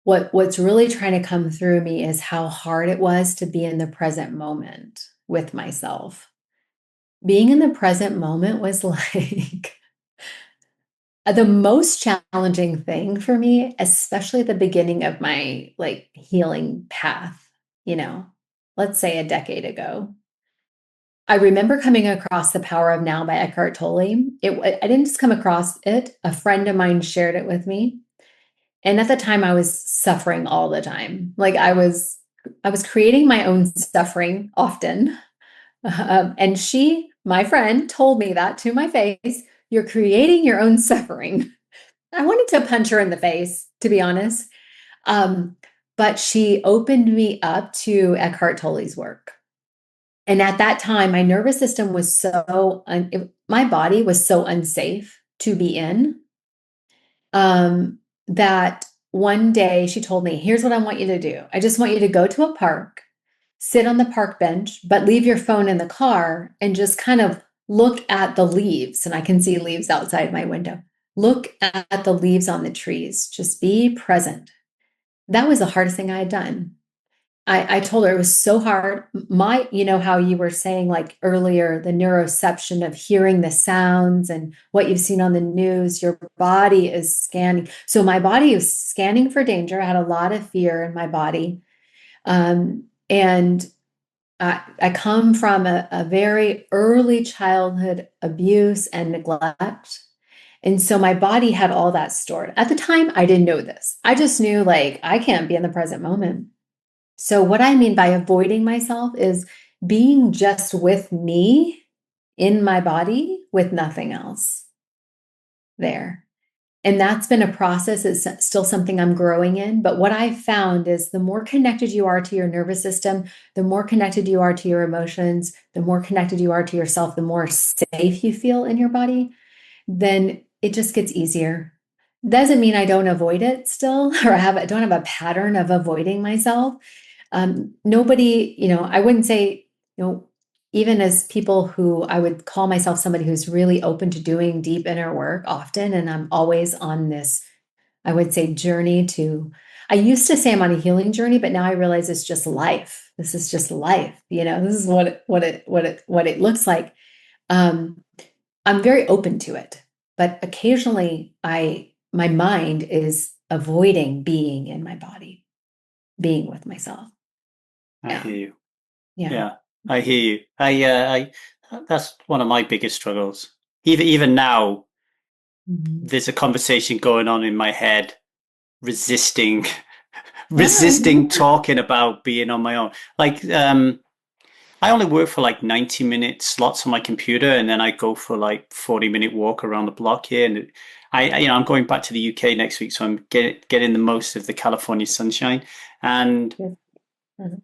What's really trying to come through me is how hard it was to be in the present moment with myself. Being in the present moment was like the most challenging thing for me, especially at the beginning of my healing path, let's say a decade ago. I remember coming across The Power of Now by Eckhart Tolle. I didn't just come across it. A friend of mine shared it with me. And at the time I was suffering all the time. Like I was creating my own suffering often. And my friend, told me that to my face, you're creating your own suffering. I wanted to punch her in the face, to be honest. But she opened me up to Eckhart Tolle's work. And at that time, my nervous system was my body was so unsafe to be in, that one day she told me, here's what I want you to do. I just want you to go to a park, sit on the park bench, but leave your phone in the car and just kind of look at the leaves. And I can see leaves outside my window. Look at the leaves on the trees. Just be present. That was the hardest thing I had done. I told her it was so hard. How you were saying like earlier, the neuroception of hearing the sounds and what you've seen on the news, your body is scanning. So my body was scanning for danger. I had a lot of fear in my body. And I come from a very early childhood abuse and neglect. And so my body had all that stored. At the time, I didn't know this. I just knew like I can't be in the present moment. So what I mean by avoiding myself is being just with me in my body with nothing else there. And that's been a process. It's still something I'm growing in. But what I've found is the more connected you are to your nervous system, the more connected you are to your emotions, the more connected you are to yourself, the more safe you feel in your body, then it just gets easier. Doesn't mean I don't avoid it still, or don't have a pattern of avoiding myself. Nobody, I wouldn't say, even as people who I would call myself somebody who's really open to doing deep inner work often, and I'm always on this, I would say, journey to, I used to say I'm on a healing journey, but now I realize it's just life. This is just life. This is what it looks like. I'm very open to it, but occasionally my mind is avoiding being in my body, being with myself. I hear you. Yeah. Yeah, I hear you. I that's one of my biggest struggles. Even now, Mhm. there's a conversation going on in my head, resisting, Yeah. resisting talking about being on my own. Like, I only work for like 90-minute slots on my computer, and then I go for like 40-minute walk around the block here. And I'm going back to the UK next week, so I'm getting the most of the California sunshine. And Yes. Mhm.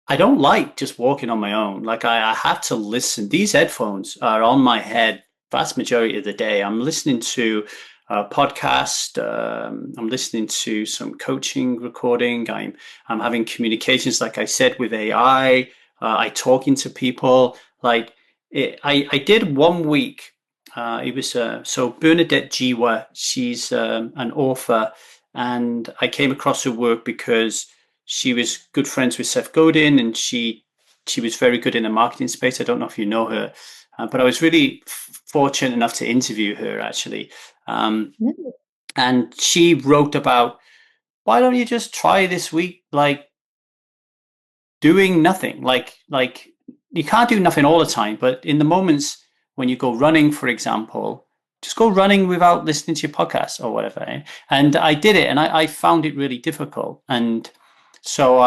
I don't like just walking on my own. Like I have to listen. These headphones are on my head vast majority of the day. I'm listening to a podcast. I'm listening to some coaching recording. I'm having communications, like I said, with AI. I talking to people. Like I did 1 week. It was so Bernadette Jiwa. She's an author, and I came across her work because she was good friends with Seth Godin, and she was very good in the marketing space. I don't know if you know her, but I was really fortunate enough to interview her actually. Um, No. and she wrote about, why don't you just try this week, like doing nothing, like you can't do nothing all the time, but in the moments when you go running, for example, just go running without listening to your podcast or whatever. And I did it, and I found it really difficult. And so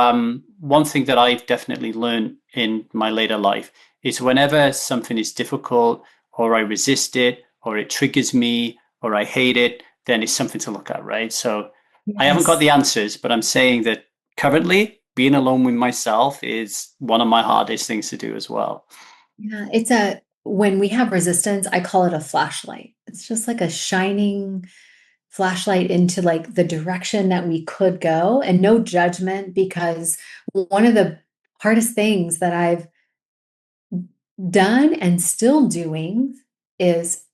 one thing that I've definitely learned in my later life is whenever something is difficult, or I resist it, or it triggers me, or I hate it, then it's something to look at, right? So I haven't got Yes. the answers, but I'm saying that currently being alone with myself is one of my hardest things to do as well. Yeah. When we have resistance, I call it a flashlight. It's just like a shining flashlight into like the direction that we could go, and no judgment, because one of the hardest things that I've done and still doing is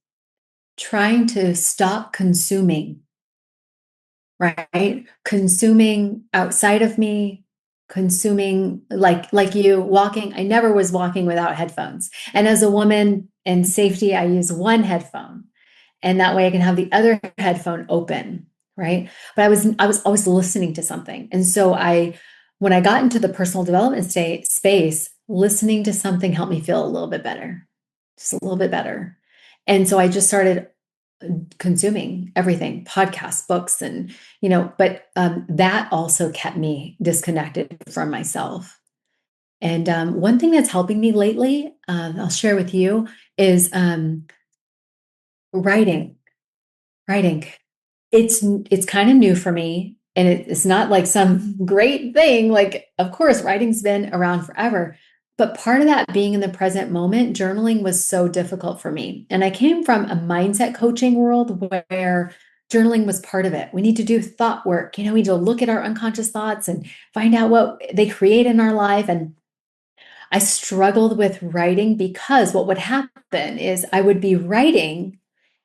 trying to stop consuming, right? Consuming outside of me, consuming like you walking. I never was walking without headphones. And as a woman in safety, I use one headphone, and that way I can have the other headphone open, right? But I was always listening to something. And so when I got into the personal development space, listening to something helped me feel a little bit better, just a little bit better. And so I just started consuming everything, podcasts, books, and but that also kept me disconnected from myself. And one thing that's helping me lately, I'll share with you, is writing. Writing. It's kind of new for me, and it's not like some great thing. Like, of course, writing's been around forever, but part of that being in the present moment, journaling was so difficult for me. And I came from a mindset coaching world where journaling was part of it. We need to do thought work. We need to look at our unconscious thoughts and find out what they create in our life. And I struggled with writing because what would happen is I would be writing,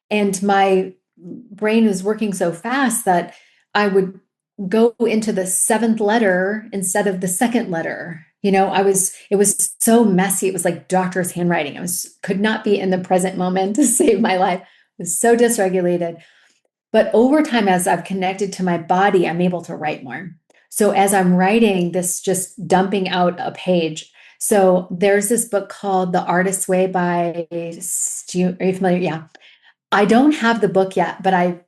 and my brain was working so fast that I would go into the seventh letter instead of the second letter. It was so messy. It was like doctor's handwriting. Could not be in the present moment to save my life. I was so dysregulated. But over time, as I've connected to my body, I'm able to write more. So as I'm writing this, just dumping out a page, So there's this book called The Artist's Way by Stu. Are you familiar? Yeah. I don't have the book yet, but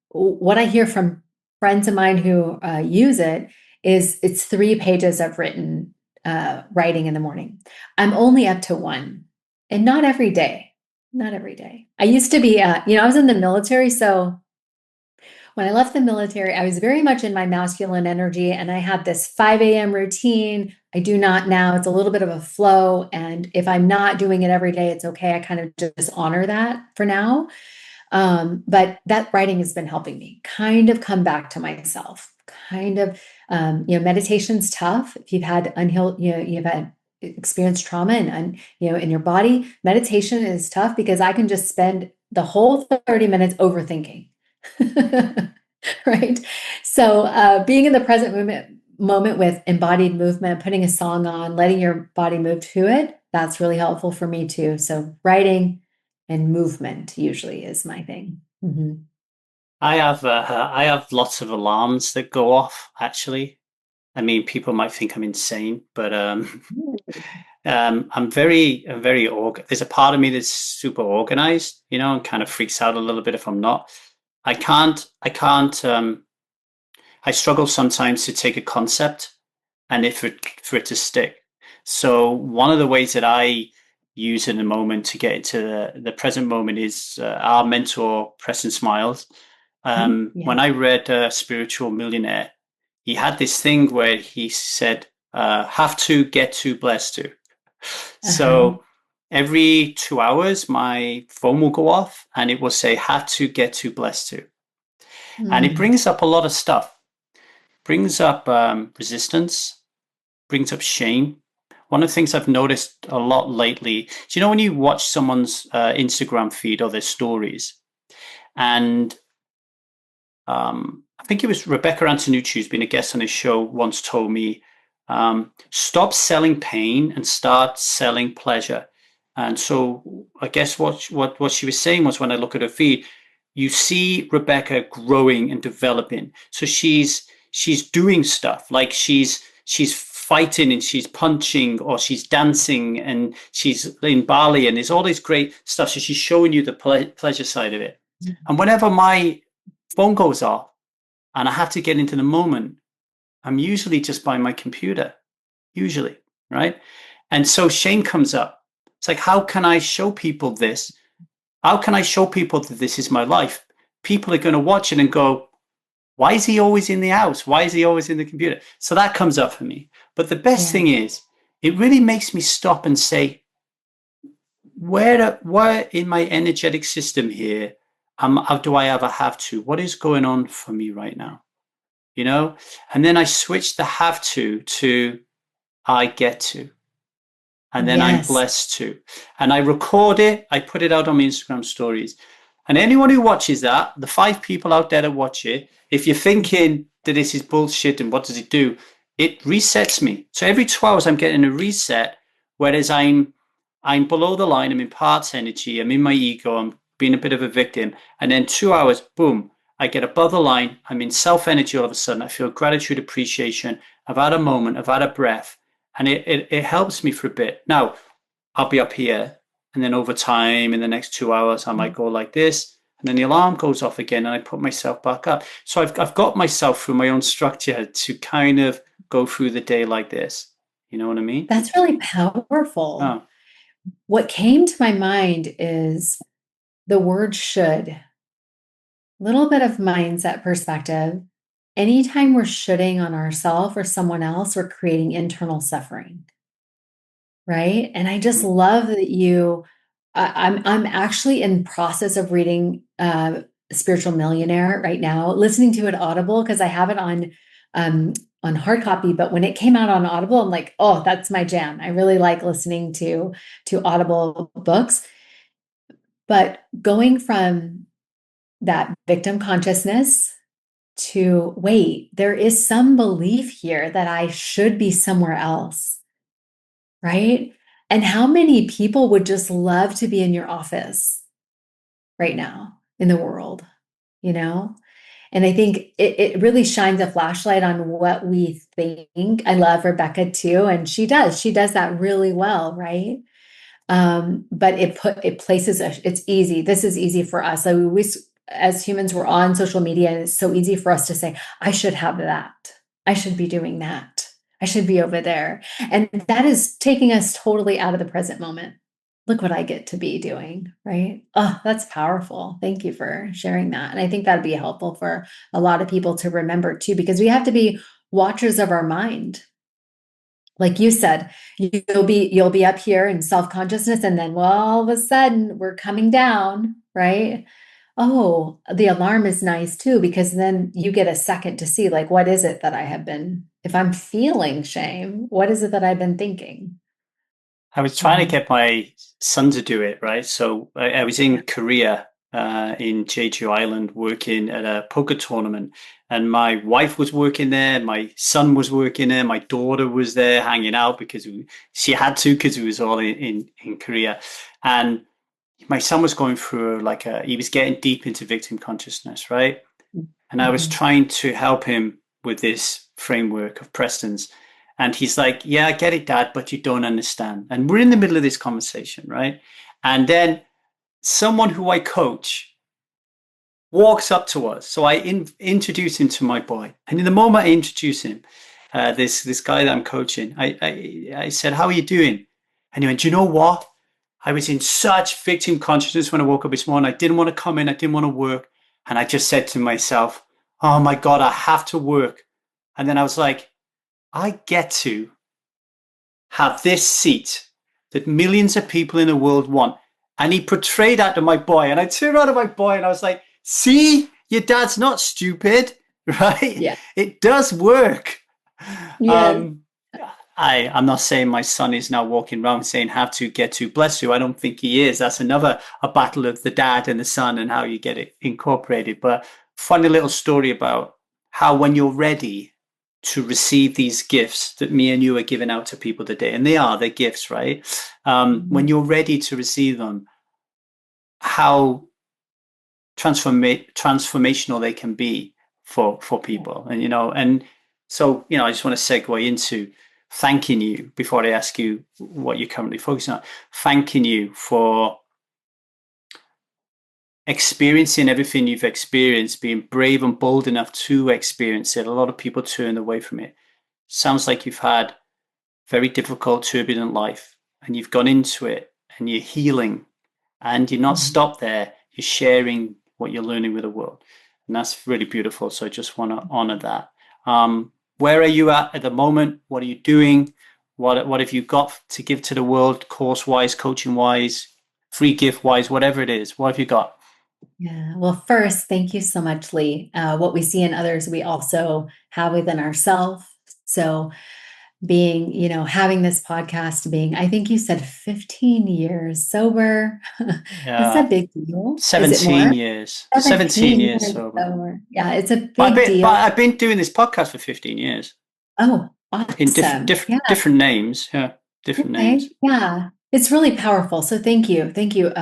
what I hear from friends of mine who use it is it's 3 pages of written writing in the morning. I'm only up to one, and not every day. Not every day. I used to be, I was in the military, so when I left the military, I was very much in my masculine energy, and I had this 5 a.m. routine. I do not now. It's a little bit of a flow, and if I'm not doing it every day, it's okay. I kind of just honor that for now. But that writing has been helping me kind of come back to myself. Kind of, meditation's tough. If you've had unhealed, you've had experienced trauma and in your body, meditation is tough because I can just spend the whole 30 minutes overthinking. Right. So being in the present moment with embodied movement, putting a song on, letting your body move to it, that's really helpful for me too. So writing and movement usually is my thing. Mm-hmm. I have lots of alarms that go off, actually. I mean, people might think I'm insane, but there's a part of me that's super organized, and kind of freaks out a little bit if I'm not. I struggle sometimes to take a concept and for it to stick. So one of the ways that I use in the moment to get into the present moment is our mentor, Preston Smiles. Yeah. When I read Spiritual Millionaire, he had this thing where he said, have to, get to, blessed to. Uh-huh. So every 2 hours, my phone will go off and it will say, have to, get to, blessed to. And it Mm. brings up a lot of stuff. Brings up resistance, brings up shame. One of the things I've noticed a lot lately, do you know when you watch someone's Instagram feed or their stories, and I think it was Rebecca Antonucci, who's been a guest on his show, once told me, stop selling pain and start selling pleasure. And so I guess what she was saying was, when I look at her feed, you see Rebecca growing and developing. So she's doing stuff like she's fighting and she's punching or she's dancing and she's in Bali and there's all this great stuff. So she's showing you the pleasure side of it. And whenever my phone goes off and I have to get into the moment, I'm usually just by my computer, usually, right? And so shame comes up. It's like, how can I show people this? How can I show people that this is my life? People are going to watch it and go, why is he always in the house? Why is he always in the computer? So that comes up for me. But the best Yeah. thing is, it really makes me stop and say, where in my energetic system here do I ever have to? What is going on for me right now? And then I switch the have to I get to, and then I'm Yes. blessed to, and I record it. I put it out on my Instagram stories, and anyone who watches that, the 5 people out there that watch it, if you're thinking that this is bullshit and what does it do, it resets me. So every 2 hours I'm getting a reset, whereas I'm below the line. I'm in parts energy. I'm in my ego. I'm being a bit of a victim, and then 2 hours, boom, I get above the line. I'm in self energy all of a sudden. I feel gratitude, appreciation. I've had a moment. I've had a breath, and it helps me for a bit. Now, I'll be up here, and then over time, in the next 2 hours, I might go like this, and then the alarm goes off again, and I put myself back up. So I've got myself through my own structure to kind of go through the day like this. You know what I mean? That's really powerful. Oh, What came to my mind is the word should. Little bit of mindset perspective. Anytime we're shoulding on ourselves or someone else, we're creating internal suffering. Right. And I just love that I'm actually in process of reading Spiritual Millionaire right now, listening to it Audible because I have it on hard copy. But when it came out on Audible, I'm like, oh, that's my jam. I really like listening to Audible books. But going from that victim consciousness to wait, there is some belief here that I should be somewhere else, right? And how many people would just love to be in your office right now in the world, you know? And I think it really shines a flashlight on what we think. I love Rebecca too, and she does that really well, right? But it places us, it's easy. This is easy for us. So as humans, we're on social media, and it's so easy for us to say, I should have that. I should be doing that. I should be over there. And that is taking us totally out of the present moment. Look what I get to be doing, right? Oh, that's powerful. Thank you for sharing that. And I think that'd be helpful for a lot of people to remember too, because we have to be watchers of our mind. Like you said, you'll be up here in self-consciousness, and then, well, all of a sudden we're coming down, right? Oh, the alarm is nice too, because then you get a second to see, like, what is it that I have been, if I'm feeling shame, what is it that I've been thinking? I was trying to get my son to do it, right? So I was in Korea, in Jeju Island, working at a poker tournament, and my wife was working there, my son was working there, my daughter was there hanging out because she had to, because we was all in Korea, and my son was going through he was getting deep into victim consciousness, right? And I was Mhm. trying to help him with this framework of Preston's. And he's like, yeah, I get it, Dad, but you don't understand. And we're in the middle of this conversation, right? And then someone who I coach walks up to us. So I introduce him to my boy. And in the moment I introduce him, this guy that I'm coaching, I said, how are you doing? And he went, do you know what? I was in such victim consciousness when I woke up this morning. I didn't want to come in. I didn't want to work. And I just said to myself, oh my God, I have to work. And then I was like, I get to have this seat that millions of people in the world want. And he portrayed that to my boy. And I turned around to my boy and I was like, see, your dad's not stupid, right? Yeah. It does work. Yes. Um, I'm not saying my son is now walking around saying have to, get to, bless you. I don't think he is. That's a battle of the dad and the son and how you get it incorporated. But funny little story about how when you're ready to receive these gifts that me and you are giving out to people today, and they're gifts, right? When you're ready to receive them, how transformational they can be for people. And so I just want to segue into thanking you before I ask you what you're currently focusing on. Thanking you for experiencing everything you've experienced, being brave and bold enough to experience it. A lot of people turned away from it. Sounds like you've had very difficult, turbulent life, and you've gone into it and you're healing, and you're not stopped there. You're sharing what you're learning with the world. And that's really beautiful. So I just want to honor that. Where are you at the moment? What are you doing? What have you got to give to the world, course wise, coaching wise, free gift wise, whatever it is? What have you got? Yeah. Well, first, thank you so much, Lee. What we see in others, we also have within ourselves. So having this podcast, I think you said 15 years sober. That's a Yeah, big deal. Is it 17 more? years. 17 17 years years sober. sober. Yeah, it's a But big deal. I've been doing this podcast for 15 years Oh, in different awesome. different Yeah. different names. Yeah, different names. Okay. Yeah. It's really powerful. So thank you. Thank you.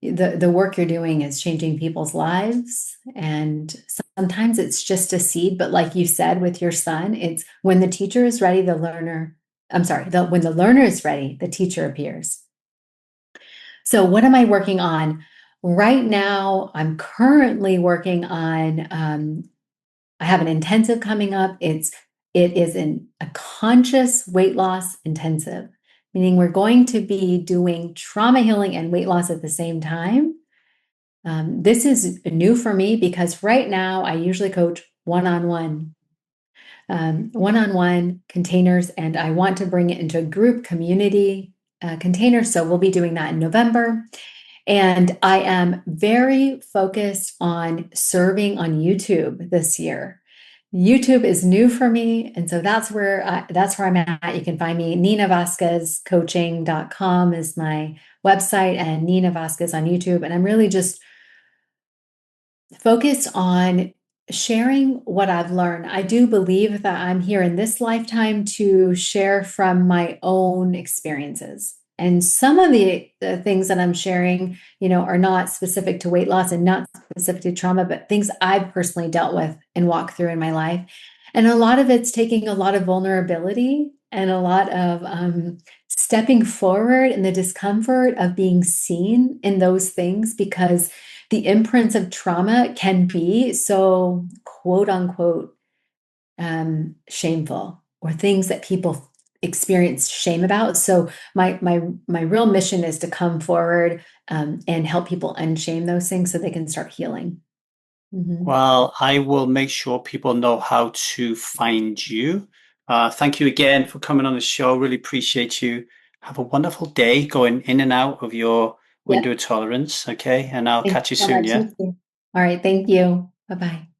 The work you're doing is changing people's lives. And sometimes it's just a seed, but like you said with your son, it's when the teacher is ready, when the learner is ready, the teacher appears. So what am I working on? Right now, I'm currently working on I have an intensive coming up. It is a conscious weight loss intensive, meaning we're going to be doing trauma healing and weight loss at the same time. This is new for me because right now I usually coach one-on-one, one-on-one containers, and I want to bring it into a group community container. So we'll be doing that in November. And I am very focused on serving on YouTube this year. YouTube is new for me. And so that's where I'm at. You can find me. Nina Vasquez coaching.com is my website, and Nina Vasquez on YouTube. And I'm really just focused on sharing what I've learned. I do believe that I'm here in this lifetime to share from my own experiences. And some of the things that I'm sharing, are not specific to weight loss and not specific to trauma, but things I've personally dealt with and walked through in my life. And a lot of it's taking a lot of vulnerability and a lot of stepping forward in the discomfort of being seen in those things, because the imprints of trauma can be so quote unquote shameful, or things that people experience shame about. So my real mission is to come forward and help people unshame those things so they can start healing. Well, I will make sure people know how to find you. Thank you again for coming on the show. Really appreciate you. Have a wonderful day going in and out of your Yep. window of tolerance. Okay. And I'll Thank catch you you so soon. much. Yeah. You too. All right. Thank you. Bye-bye.